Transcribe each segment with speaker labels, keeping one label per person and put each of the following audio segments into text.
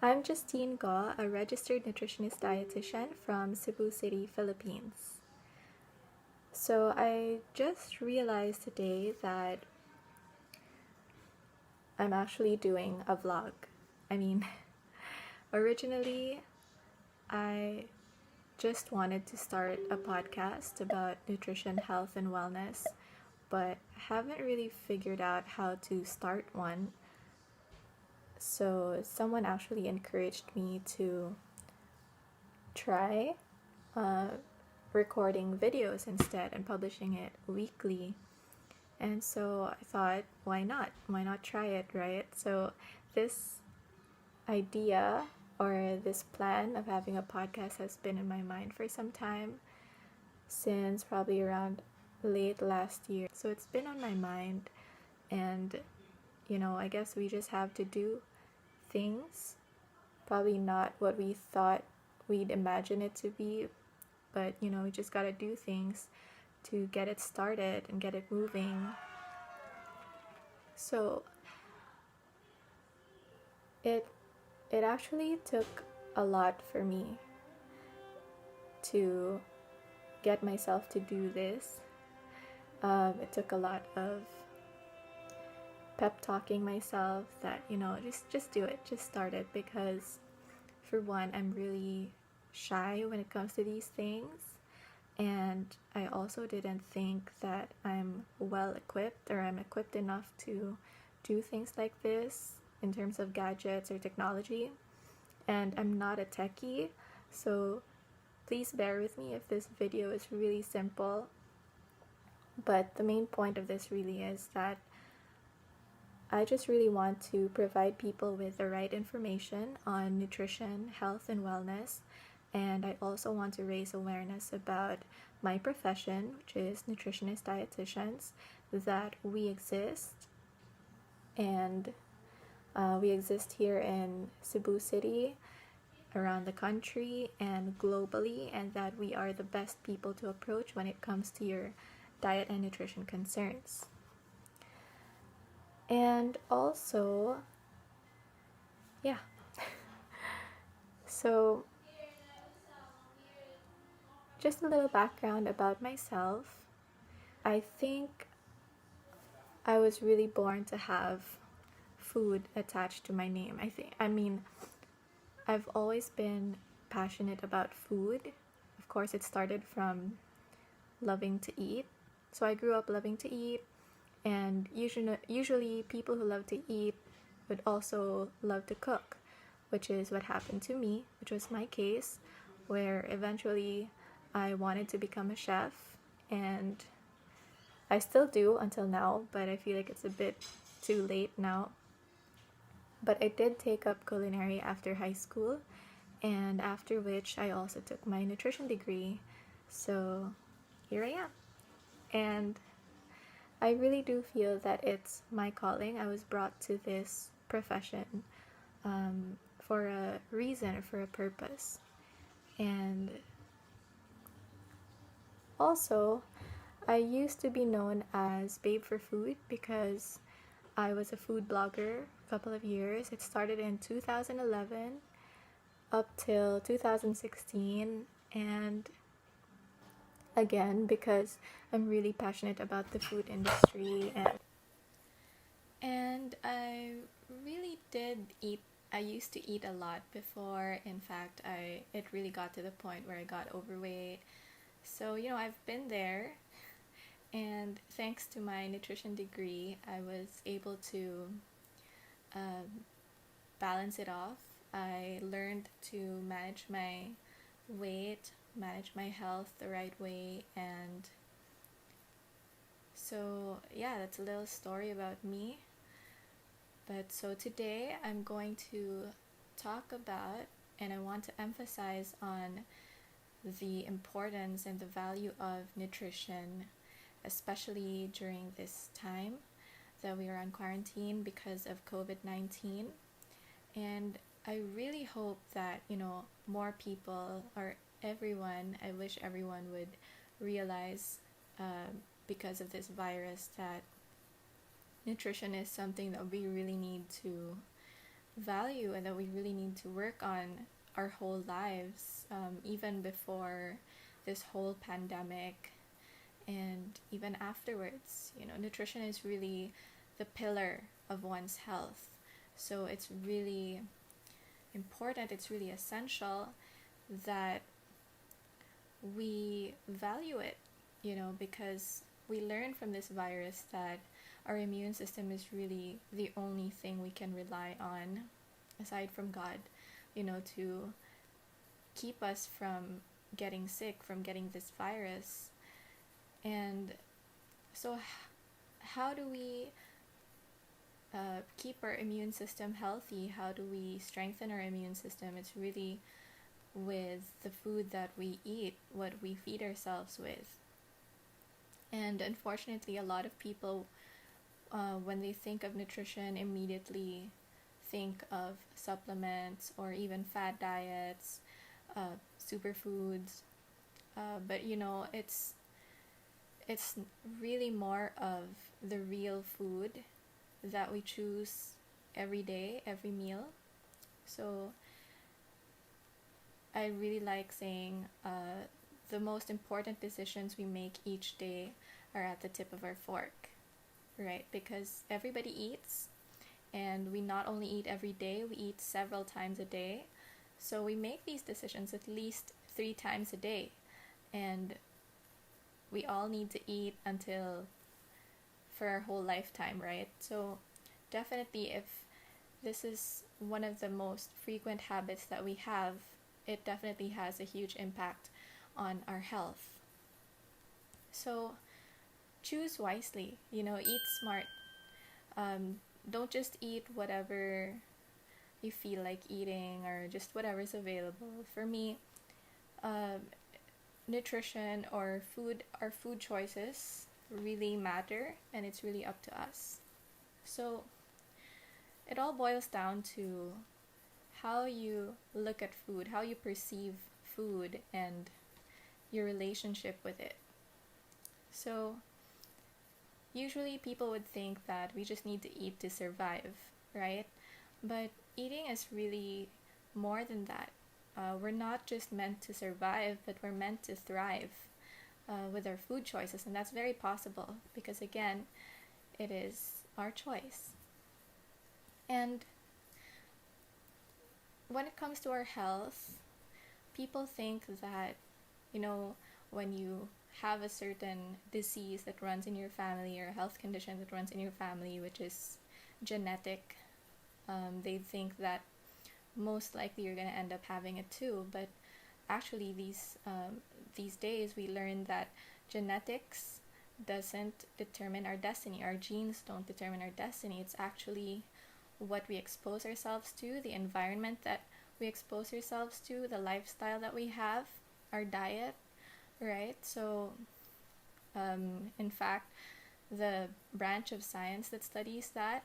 Speaker 1: I'm Justinne Go, a registered nutritionist-dietitian from Cebu City, Philippines. So I just realized today that I'm actually doing a vlog. I mean, originally I just wanted to start a podcast about nutrition, health, and wellness, but haven't really figured out how to start one. So someone actually encouraged me to try uh, recording videos instead and publishing it weekly. And so I thought, why not? Why not try it, right? So this idea or this plan of having a podcast has been in my mind for some time, since probably around late last year. So it's been on my mind, and I guess we just have to do things, probably not what we thought we'd imagine it to be, but we just gotta do things to get it started and get it moving. So it it actually took a lot for me to get myself to do this. It took a lot of pep talking myself that just do it, just start it, because for one, I'm really shy when it comes to these things, and I also didn't think that I'm well equipped or I'm equipped enough to do things like this in terms of gadgets or technology. And I'm not a techie, so please bear with me if this video is really simple. But the main point of this really is that I just really want to provide people with the right information on nutrition, health, and wellness. And I also want to raise awareness about my profession, which is nutritionist-dietitians, that we exist. And we exist here in Cebu City, around the country, and globally, and that we are the best people to approach when it comes to your diet and nutrition concerns. And also, yeah. So, just a little background about myself. I think I was really born to have food attached to my name. I've always been passionate about food. Of course, it started from loving to eat. So I grew up loving to eat, and usually people who love to eat would also love to cook, which is what happened to me, which was my case, where eventually I wanted to become a chef, and I still do until now, but I feel like it's a bit too late now. But I did take up culinary after high school, and after which I also took my nutrition degree. So here I am. And I really do feel that it's my calling. I was brought to this profession for a reason, for a purpose. And also, I used to be known as Babe for Food because I was a food blogger a couple of years. It started in 2011 up till 2016, and again because I'm really passionate about the food industry, and I really did eat. I used to eat a lot before. In fact, it really got to the point where I got overweight. So, I've been there, and thanks to my nutrition degree, I was able to balance it off. I learned to manage my weight, manage my health the right way, and so yeah, that's a little story about me. But so today I'm going to talk about, and I want to emphasize on the importance and the value of nutrition, especially during this time that we are on quarantine because of COVID-19. And I really hope that, more people, or everyone, I wish everyone would realize because of this virus that nutrition is something that we really need to value and that we really need to work on our whole lives, even before this whole pandemic and even afterwards. Nutrition is really the pillar of one's health. So it's really important, it's really essential that we value it, because we learned from this virus that our immune system is really the only thing we can rely on, aside from God, to keep us from getting sick, from getting this virus. And so how do we keep our immune system healthy? How do we strengthen our immune system? It's really with the food that we eat, what we feed ourselves with. And unfortunately, a lot of people, when they think of nutrition, immediately think of supplements or even fad diets, superfoods. But it's really more of the real food that we choose every day, every meal. So I really like saying the most important decisions we make each day are at the tip of our fork, right? Because everybody eats, and we not only eat every day, we eat several times a day. So we make these decisions at least 3 times a day, and we all need to eat for our whole lifetime, right? So definitely, if this is one of the most frequent habits that we have, it definitely has a huge impact on our health. So choose wisely, eat smart. Don't just eat whatever you feel like eating or just whatever's available. For me, nutrition or our food choices really matter, and it's really up to us. So it all boils down to how you look at food, how you perceive food, and your relationship with it. So usually people would think that we just need to eat to survive, right? But eating is really more than that. We're not just meant to survive, but we're meant to thrive with our food choices. And that's very possible because, again, it is our choice. And when it comes to our health, people think that, when you have a certain disease that runs in your family or a health condition that runs in your family, which is genetic, they think that most likely you're going to end up having it too. But actually, these days we learn that genetics doesn't determine our destiny. Our genes don't determine our destiny. It's actually what we expose ourselves to, the environment that we expose ourselves to, the lifestyle that we have, our diet, right? So in fact, the branch of science that studies that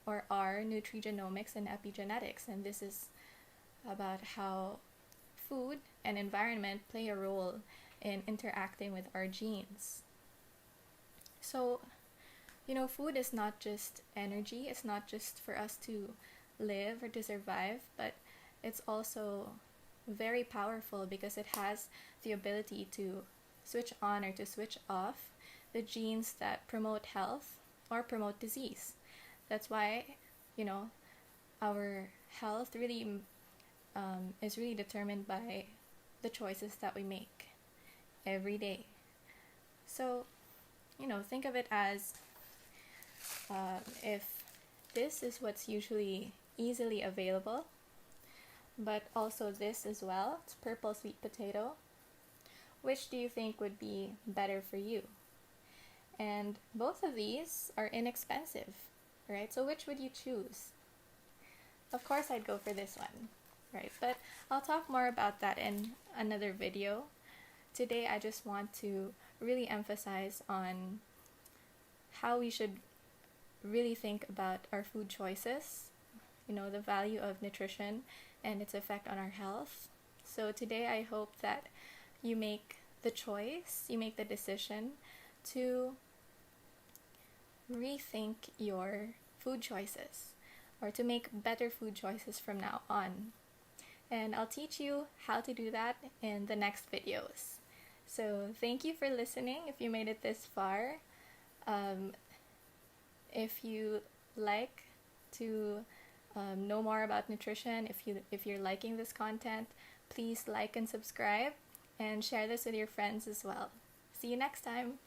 Speaker 1: are nutrigenomics and epigenetics, and this is about how food and environment play a role in interacting with our genes. So, food is not just energy, it's not just for us to live or to survive, but it's also very powerful because it has the ability to switch on or to switch off the genes that promote health or promote disease. That's why, our health really is really determined by the choices that we make every day. So, think of it as if this is what's usually easily available, but also this as well, it's purple sweet potato. Which do you think would be better for you? And both of these are inexpensive, right? So which would you choose? Of course, I'd go for this one, right? But I'll talk more about that in another video. Today, I just want to really emphasize on how we should really think about our food choices, the value of nutrition and its effect on our health. So today, I hope that you make the choice, you make the decision to rethink your food choices. or to make better food choices from now on. And I'll teach you how to do that in the next videos. So thank you for listening if you made it this far. If you like to know more about nutrition, if you're liking this content, please like and subscribe and share this with your friends as well. See you next time.